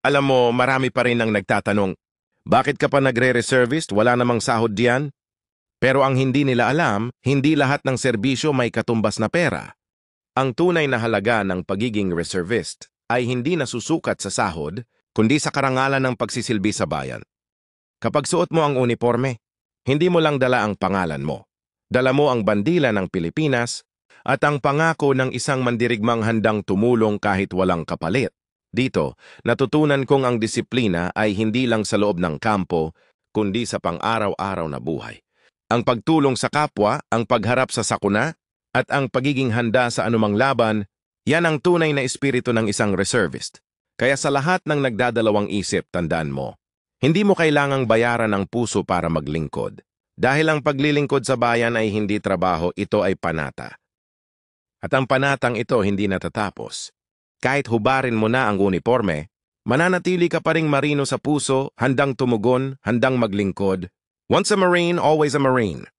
Alam mo, marami pa rin ang nagtatanong, bakit ka pa nagre-reservist? Wala namang sahod diyan? Pero ang hindi nila alam, hindi lahat ng serbisyo may katumbas na pera. Ang tunay na halaga ng pagiging reservist ay hindi nasusukat sa sahod, kundi sa karangalan ng pagsisilbi sa bayan. Kapag suot mo ang uniforme, hindi mo lang dala ang pangalan mo. Dala mo ang bandila ng Pilipinas at ang pangako ng isang mandirigmang handang tumulong kahit walang kapalit. Dito, natutunan kong ang disiplina ay hindi lang sa loob ng kampo, kundi sa pang-araw-araw na buhay. Ang pagtulong sa kapwa, ang pagharap sa sakuna, at ang pagiging handa sa anumang laban, yan ang tunay na espiritu ng isang reservist. Kaya sa lahat ng nagdadalawang isip, tandaan mo, hindi mo kailangang bayaran ang puso para maglingkod. Dahil ang paglilingkod sa bayan ay hindi trabaho, ito ay panata. At ang panatang ito hindi natatapos. Kahit hubarin mo na ang uniforme, mananatili ka pa ring marino sa puso, handang tumugon, handang maglingkod. Once a Marine, always a Marine.